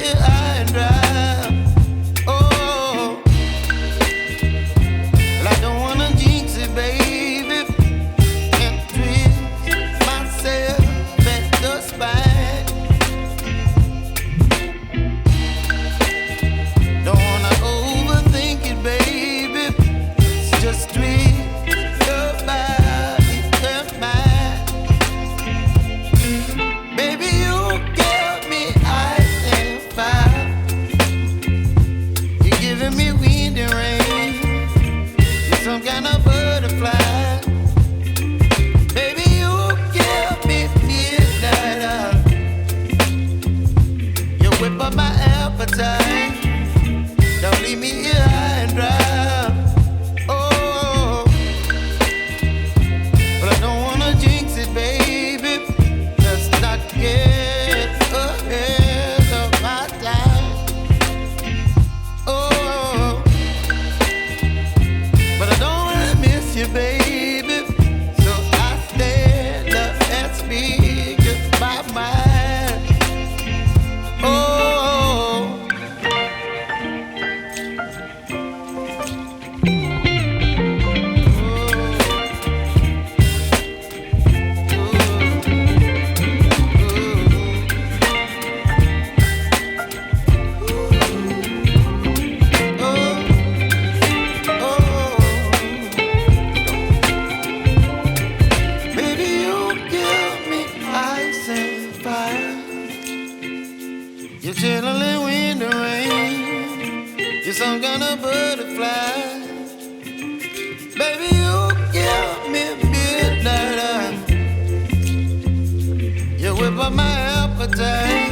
here high and dry. Oh, well, I don't wanna jinx it, baby, and twist myself at the spine. Don't wanna overthink it, baby. It's just twist your body and mine. Baby, you give me ice and fire. You're giving me wind and rain. You're some kind of butterfly. Baby, you give me midnight. You whip up my appetite. Don't leave me here high and dry. Oh, but I don't wanna jinx it, baby. Let's not get ahead of my time. Oh, but I don't wanna miss you, baby. So I stand up and speak my mind. Oh. You're chilling wind and rain. You're some kind of butterfly. Baby, you give me midnight. You whip up my appetite.